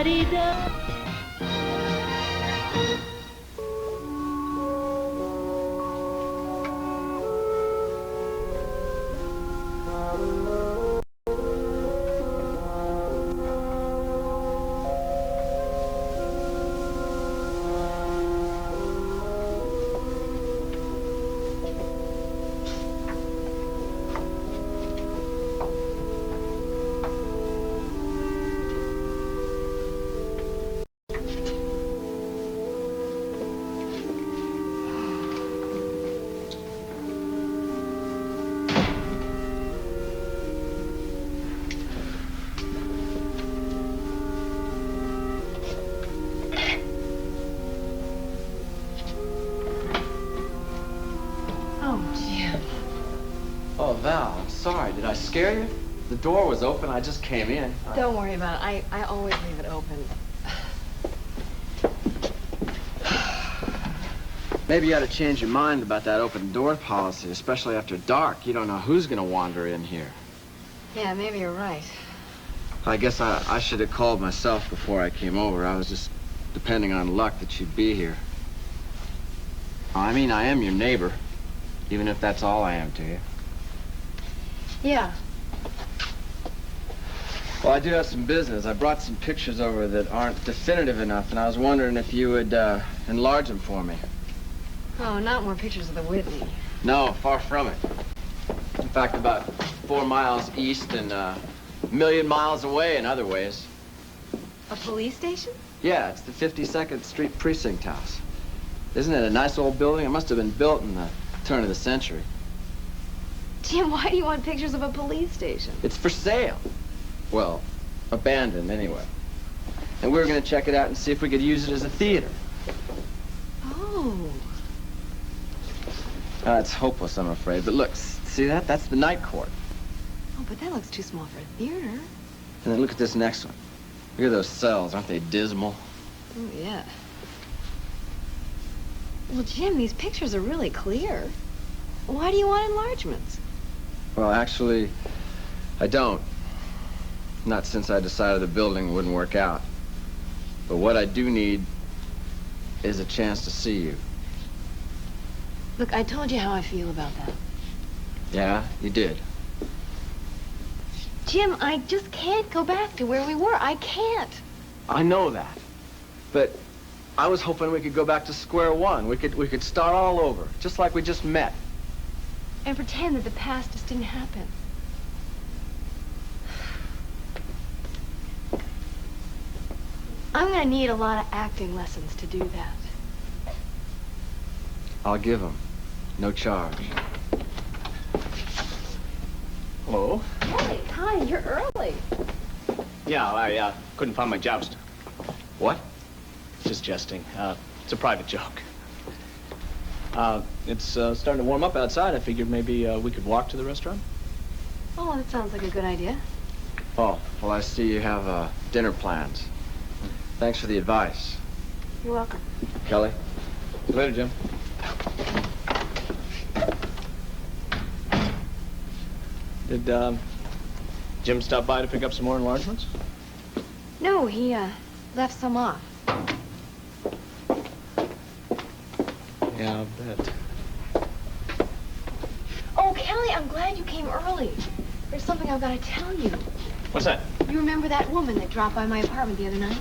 da-dee-da. Oh, Val, I'm sorry. Did I scare you? The door was open. I just came in. Don't worry about it. I always leave it open. Maybe you ought to change your mind about that open door policy, especially after dark. You don't know who's going to wander in here. Yeah, maybe you're right. I guess I should have called myself before I came over. I was just depending on luck that you'd be here. I mean, I am your neighbor, even if that's all I am to you. Yeah. Well, I do have some business. I brought some pictures over that aren't definitive enough, and I was wondering if you would enlarge them for me. Oh, not more pictures of the Whitney. No, far from it. In fact, about 4 miles east and a million miles away in other ways. A police station? Yeah, it's the 52nd Street Precinct House. Isn't it a nice old building? It must have been built in the turn of the century. Jim, why do you want pictures of a police station? It's for sale. Well, abandoned anyway. And we were going to check it out and see if we could use it as a theater. Oh. It's hopeless, I'm afraid. But look, see that? That's the night court. Oh, but that looks too small for a theater. And then look at this next one. Look at those cells. Aren't they dismal? Oh, yeah. Well, Jim, these pictures are really clear. Why do you want enlargements? Well, actually, I don't. Not since I decided the building wouldn't work out. But what I do need is a chance to see you. Look, I told you how I feel about that. Yeah, you did. Jim, I just can't go back to where we were. I can't. I know that. But I was hoping we could go back to square one. We could start all over, just like we just met. And pretend that the past just didn't happen. I'm gonna need a lot of acting lessons to do that. I'll give them. No charge. Hello? Hey, hi, you're early. Yeah, I couldn't find my joust. What? Just jesting. It's a private joke. It's starting to warm up outside. I figured maybe we could walk to the restaurant. Oh, that sounds like a good idea. Oh, well, I see you have dinner plans. Thanks for the advice. You're welcome. Kelly? See you later, Jim. Did Jim stop by to pick up some more enlargements? No, he left some off. Yeah, I'll bet. Oh, Kelly, I'm glad you came early. There's something I've got to tell you. What's that? You remember that woman that dropped by my apartment the other night?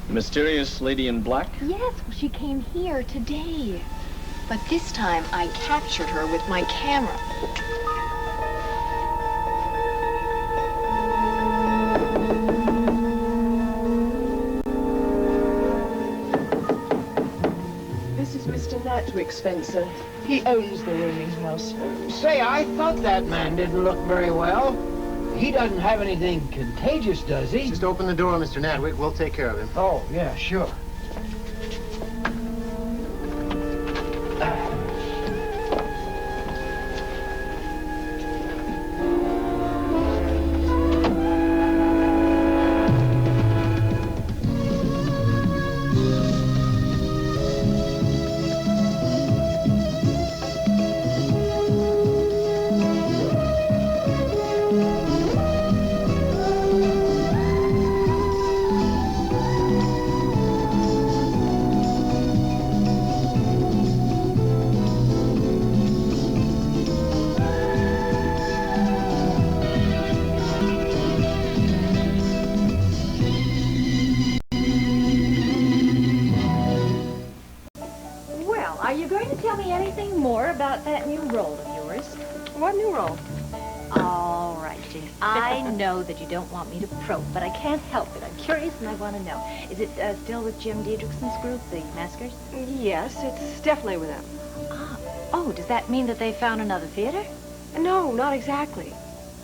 The mysterious lady in black? Yes, well, she came here today. But this time, I captured her with my camera. This is Mr. Natwick, Spencer. He owns the rooming house. Say, I thought that man didn't look very well. He doesn't have anything contagious, does he? Just open the door, Mr. Natwick. We'll take care of him. Oh, yeah, sure. about that new role of yours. What new role? All right, Jinx. I know that you don't want me to probe, but I can't help it. I'm curious and I want to know. Is it still with Jim Diedrichson's group, the Maskers? Yes, it's definitely with them. Ah. Oh, does that mean that they found another theater? No, not exactly.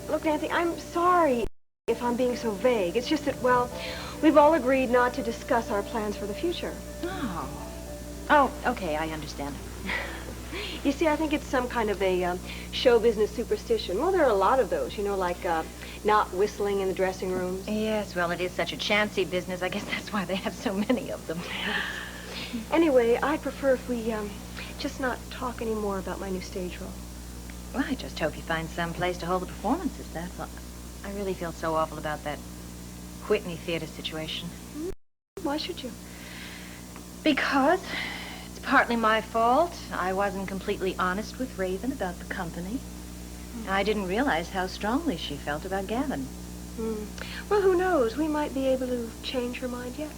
Look, Nancy, I'm sorry if I'm being so vague. It's just that, well, we've all agreed not to discuss our plans for the future. Oh. Oh, okay, I understand. You see, I think it's some kind of a show business superstition. Well, there are a lot of those, you know, like not whistling in the dressing rooms. Yes, well, it is such a chancy business. I guess that's why they have so many of them. Anyway, I'd prefer if we just not talk any more about my new stage role. Well, I just hope you find some place to hold the performances, that's all. I really feel so awful about that Whitney Theater situation. Why should you? Because it's partly my fault. I wasn't completely honest with Raven about the company. I didn't realize how strongly she felt about Gavin. Well, who knows? We might be able to change her mind yet.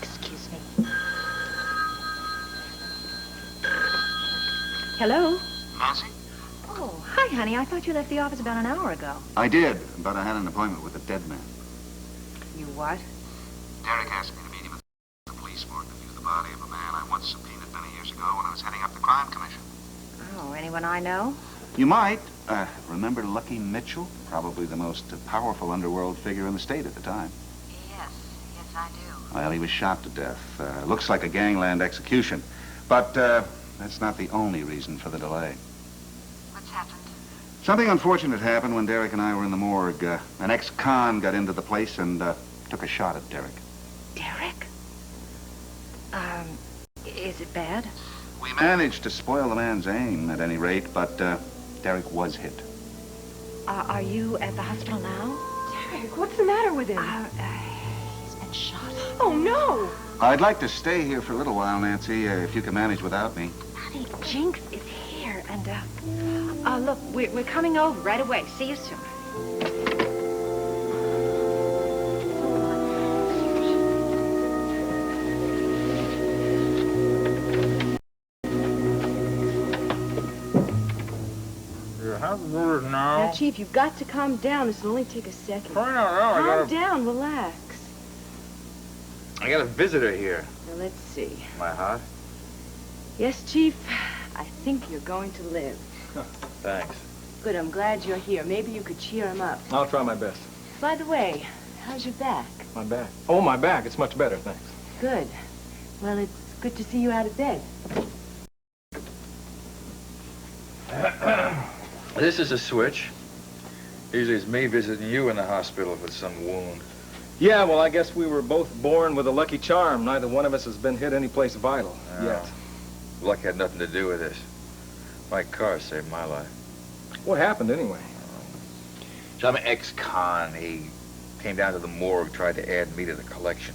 Excuse me. Hello? Nancy? Oh, hi, honey. I thought you left the office about an hour ago. I did, but I had an appointment with a dead man. You what? Derek asked me to meet him at the police morgue to view the body of a man I once subpoenaed many years ago when I was heading up the crime commission. Oh, anyone I know? You might. Remember Lucky Mitchell? Probably the most powerful underworld figure in the state at the time. Yes, I do. Well, he was shot to death. Looks like a gangland execution. But that's not the only reason for the delay. What's happened? Something unfortunate happened when Derek and I were in the morgue. An ex-con got into the place and took a shot at Derek. Derek? Is it bad? We managed to spoil the man's aim, at any rate, but Derek was hit. Are you at the hospital now? Derek, what's the matter with him? He's been shot. Oh, no! I'd like to stay here for a little while, Nancy, if you can manage without me. Honey, Jinx is here, and, look, we're coming over right away. See you soon. Now, Chief, you've got to calm down. This will only take a second. crying out loud, Calm down, relax. I got a visitor here. Now, let's see. My heart? Yes, Chief, I think you're going to live. Thanks. Good, I'm glad you're here. Maybe you could cheer him up. I'll try my best. By the way, how's your back? My back. Oh, my back. It's much better, thanks. Good. Well, it's good to see you out of bed. This is a switch. Usually it's me visiting you in the hospital with some wound. Yeah, well, I guess we were both born with a lucky charm. Neither one of us has been hit any place vital yet. Luck had nothing to do with this. My car saved my life. What happened, anyway? Some ex-con, he came down to the morgue, tried to add me to the collection.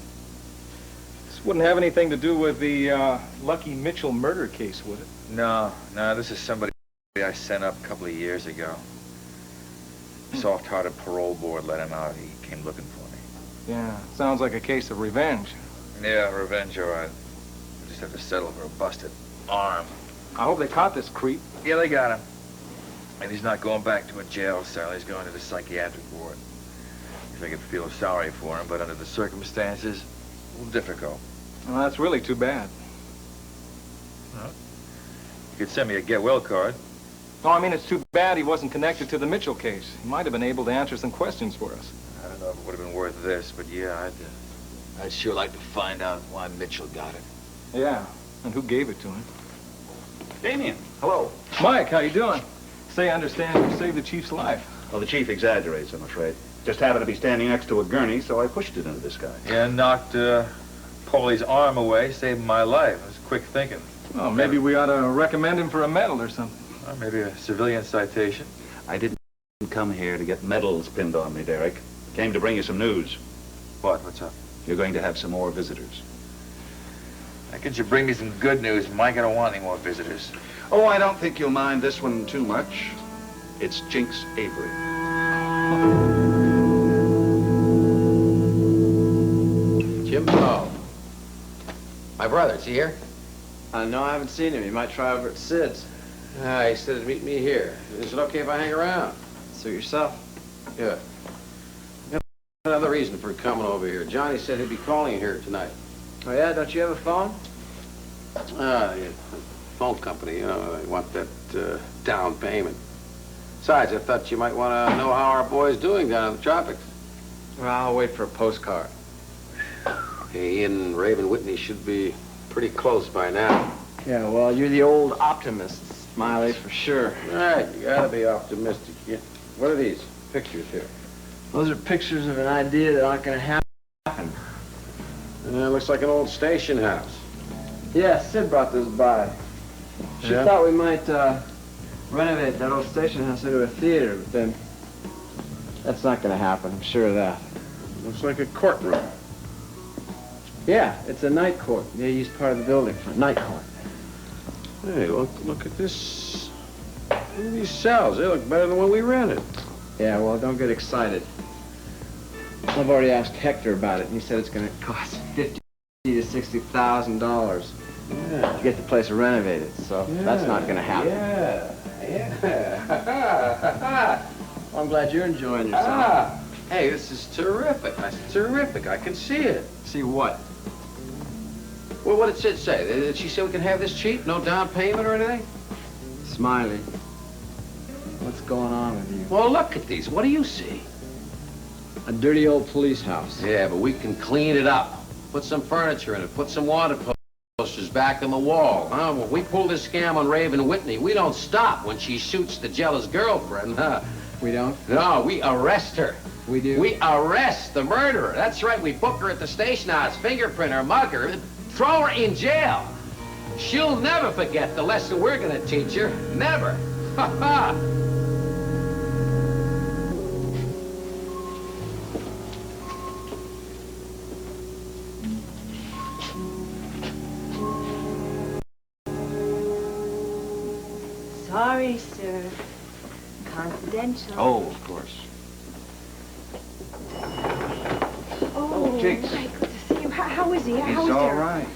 This wouldn't have anything to do with the Lucky Mitchell murder case, would it? No, this is somebody I sent up a couple of years ago. Soft-hearted parole board let him out. He came looking for me. Yeah, sounds like a case of revenge. Yeah, revenge, all right. We just have to settle for a busted arm. I hope they caught this creep. Yeah, they got him. And he's not going back to a jail cell. He's going to the psychiatric ward. If I could feel sorry for him, but under the circumstances, a little difficult. Well, that's really too bad. Well, you could send me a get well card. No, I mean, it's too bad he wasn't connected to the Mitchell case. He might have been able to answer some questions for us. I don't know if it would have been worth this, but yeah, I'd sure like to find out why Mitchell got it. Yeah, and who gave it to him. Damien, hello. Mike, how you doing? Say, I understand you saved the chief's life. Well, the chief exaggerates, I'm afraid. Just happened to be standing next to a gurney, so I pushed it into this guy. Yeah, knocked Paulie's arm away, saved my life. It was quick thinking. Well, maybe we ought to recommend him for a medal or something. Or maybe a civilian citation. I didn't come here to get medals pinned on me, Derek. Came to bring you some news. What? What's up? You're going to have some more visitors. Why can't you bring me some good news, Mike? I don't want any more visitors. Oh, I don't think you'll mind this one too much. It's Jinx Avery. Jim Paul. My brother, is he here? No, I haven't seen him. He might try over at Sid's. He said to meet me here. Is it okay if I hang around? Suit yourself. Yeah. Got another reason for coming over here. Johnny said he'd be calling you here tonight. Oh, yeah? Don't you have a phone? Yeah, phone company, you know, they want that down payment. Besides, I thought you might want to know how our boy's doing down in the tropics. Well, I'll wait for a postcard. He and Raven Whitney should be pretty close by now. Yeah, well, you're the old optimist, Smiley, for sure. Right, you gotta be optimistic. Yeah. What are these pictures here? Those are pictures of an idea that aren't going to happen. It looks like an old station house. Yeah, Sid brought this by. She thought we might renovate that old station house into a theater, but then that's not going to happen. I'm sure of that. Looks like a courtroom. Yeah, it's a night court. They use part of the building for a night court. Hey, look at this. Look at these cells. They look better than when we rented. Yeah, well, don't get excited. I've already asked Hector about it, and he said it's going to cost $50,000 to $60,000 to get the place renovated. So that's not going to happen. Yeah. Well, I'm glad you're enjoying yourself. Hey, this is terrific. That's terrific. I can see it. See what? Well, what did Sid say? Did she say we can have this cheap? No down payment or anything? Smiley, what's going on with you? Well, look at these. What do you see? A dirty old police house. Yeah, but we can clean it up. Put some furniture in it. Put some wanted posters back on the wall. Huh? When we pull this scam on Raven Whitney, we don't stop when she shoots the jealous girlfriend, huh? We don't? No, we arrest her. We do? We arrest the murderer. That's right. We book her at the station house, fingerprint her, mug her, throw her in jail. She'll never forget the lesson we're going to teach her. Never. Ha ha. Sorry, sir. Confidential. Oh, of course. Oh, Jinx. Mike, good to see you. How is he? How He's is all Derek? right.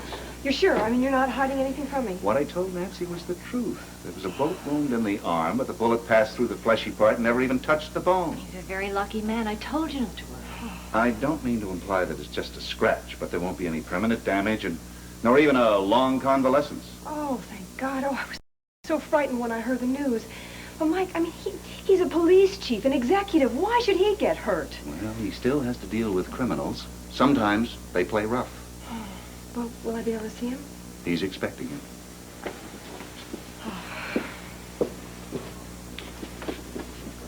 You're sure? I mean, you're not hiding anything from me? What I told Nancy was the truth. There was a bullet wound in the arm, but the bullet passed through the fleshy part and never even touched the bone. He's a very lucky man. I told you not to worry. I don't mean to imply that it's just a scratch, but there won't be any permanent damage and nor even a long convalescence. Oh, thank God. Oh, I was so frightened when I heard the news. Well, Mike, I mean, he's a police chief, an executive. Why should he get hurt? Well, he still has to deal with criminals. Sometimes they play rough. Well, will I be able to see him? He's expecting him.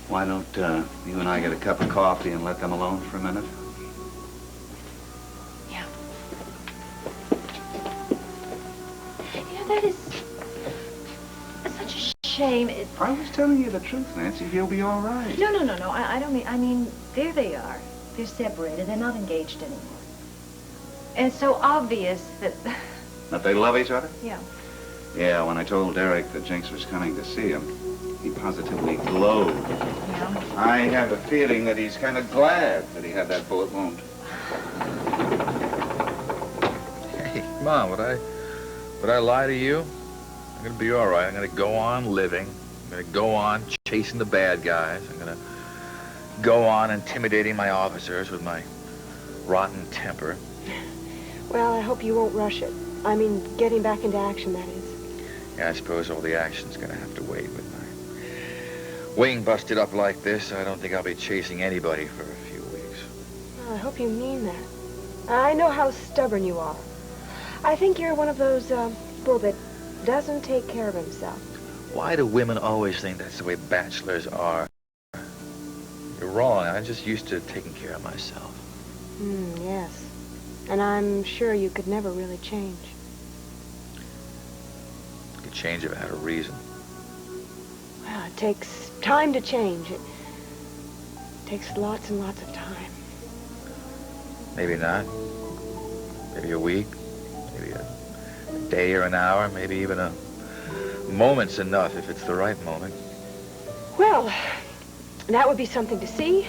Why don't you and I get a cup of coffee and let them alone for a minute? Yeah. You know, that is such a shame. I was telling you the truth, Nancy. He'll be all right. No. I don't mean, I mean, there they are. They're separated. They're not engaged anymore. And it's so obvious that... That they love each other? Yeah. Yeah, when I told Derek that Jinx was coming to see him, he positively glowed. Yeah? I have a feeling that he's kind of glad that he had that bullet wound. Hey, come on, would I lie to you? I'm gonna be all right. I'm gonna go on living. I'm gonna go on chasing the bad guys. I'm gonna go on intimidating my officers with my rotten temper. Well, I hope you won't rush it. I mean, getting back into action, that is. Yeah, I suppose all the action's gonna have to wait. With my wing busted up like this, I don't think I'll be chasing anybody for a few weeks. Well, I hope you mean that. I know how stubborn you are. I think you're one of those people that doesn't take care of himself. Why do women always think that's the way bachelors are? You're wrong. I'm just used to taking care of myself. Yes. And I'm sure you could never really change. I could change if I had a reason. Well, it takes time to change. It takes lots and lots of time. Maybe not. Maybe a week. Maybe a day or an hour. Maybe even a moment's enough if it's the right moment. Well, that would be something to see.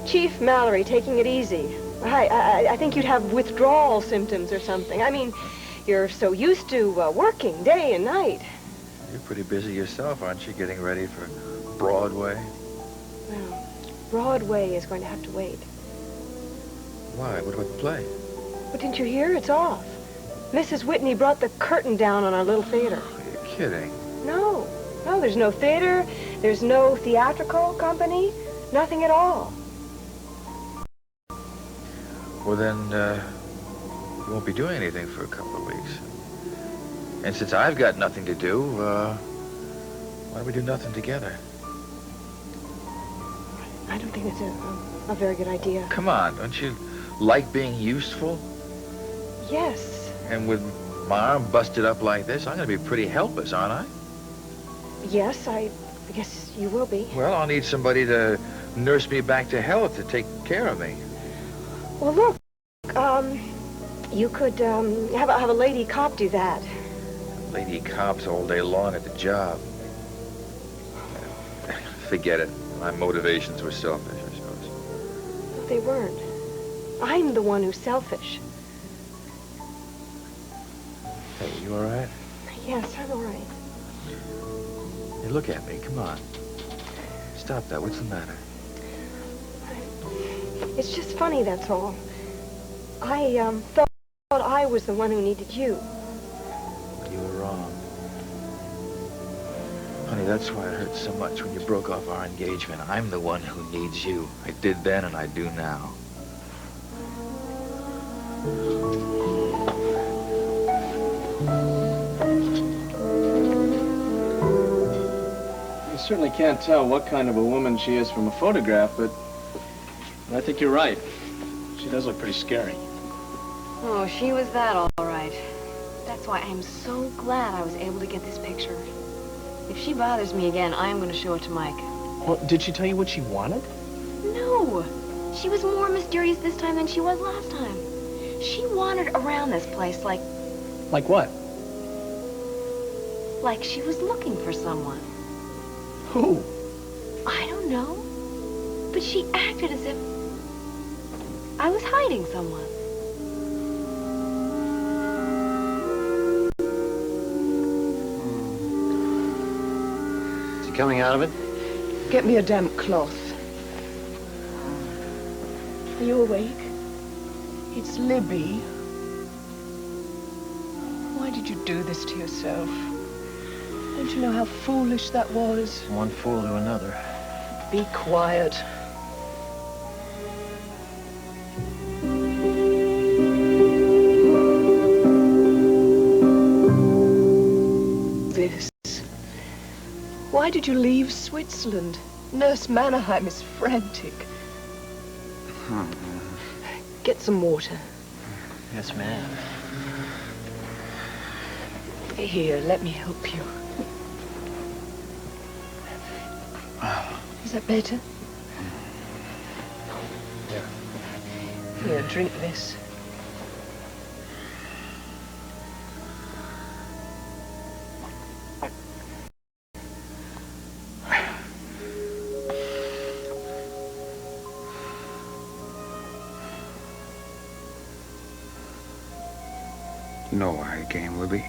Chief Mallory taking it easy. I think you'd have withdrawal symptoms or something. I mean, You're so used to working day and night. You're pretty busy yourself, aren't you, getting ready for Broadway? Well, Broadway is going to have to wait. Why? What about the play? But didn't you hear? It's off. Mrs. Whitney brought the curtain down on our little theater. You're kidding. No. No, there's no theater. There's no theatrical company. Nothing at all. Well, then, you won't be doing anything for a couple of weeks. And since I've got nothing to do, why don't we do nothing together? I don't think it's a very good idea. Come on, don't you like being useful? Yes. And with my arm busted up like this, I'm going to be pretty helpless, aren't I? Yes, I guess you will be. Well, I'll need somebody to nurse me back to health, to take care of me. Well, look, you could have a lady cop do that. Lady cops all day long at the job. Forget it. My motivations were selfish, I suppose. But they weren't. I'm the one who's selfish. Hey, you all right? Yes, I'm all right. Hey, look at me. Come on. Stop that. What's the matter? It's just funny, that's all. I thought I was the one who needed you. You were wrong. Honey, that's why it hurt so much when you broke off our engagement. I'm the one who needs you. I did then and I do now. You certainly can't tell what kind of a woman she is from a photograph, but I think you're right. She does look pretty scary. Oh, she was that all right. That's why I'm so glad I was able to get this picture. If she bothers me again, I'm going to show it to Mike. Well, did she tell you what she wanted? No. She was more mysterious this time than she was last time. She wandered around this place like... Like what? Like she was looking for someone. Who? I don't know. But she acted as if I was hiding someone. Is he coming out of it? Get me a damp cloth. Are you awake? It's Libby. Why did you do this to yourself? Don't you know how foolish that was? One fool to another. Be quiet. This. Why did you leave Switzerland? Nurse Mannerheim is frantic. Get some water. Yes, ma'am. Here, let me help you. Is that better? Yeah. Here, drink this. You know why I came, Libby?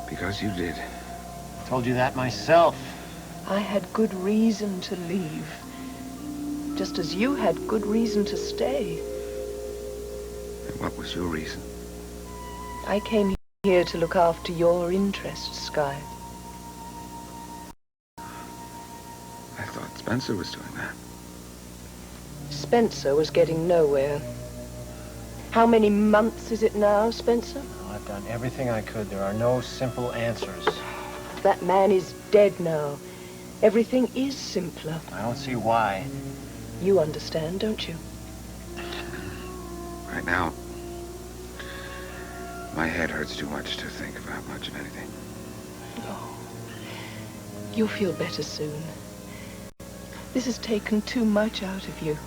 Because you did. I told you that myself. I had good reason to leave. Just as you had good reason to stay. And what was your reason? I came here to look after your interests, Sky. I thought Spencer was doing that. Spencer was getting nowhere. How many months is it now, Spencer? Oh, I've done everything I could. There are no simple answers. That man is dead now. Everything is simpler. I don't see why. You understand, don't you? Right now, my head hurts too much to think about much of anything. Oh, you'll feel better soon. This has taken too much out of you.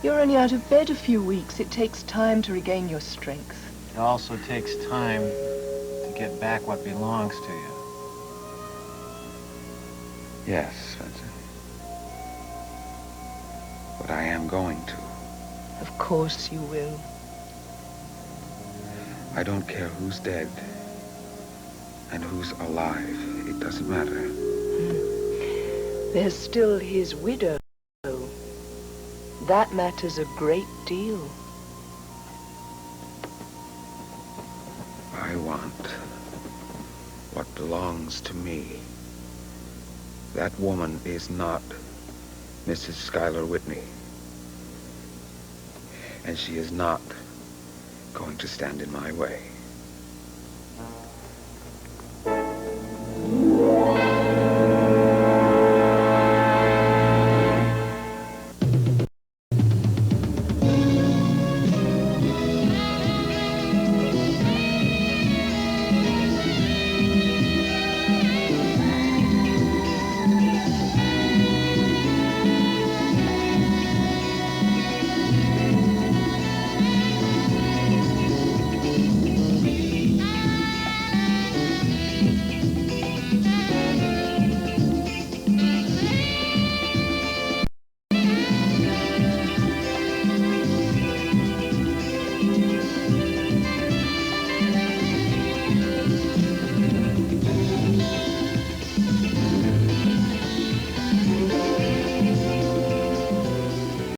You're only out of bed a few weeks. It takes time to regain your strength. It also takes time to get back what belongs to you. Yes, Spencer. But I am going to. Of course you will. I don't care who's dead and who's alive. It doesn't matter. There's still his widow. That matters a great deal. I want what belongs to me. That woman is not Mrs. Schuyler Whitney. And she is not going to stand in my way.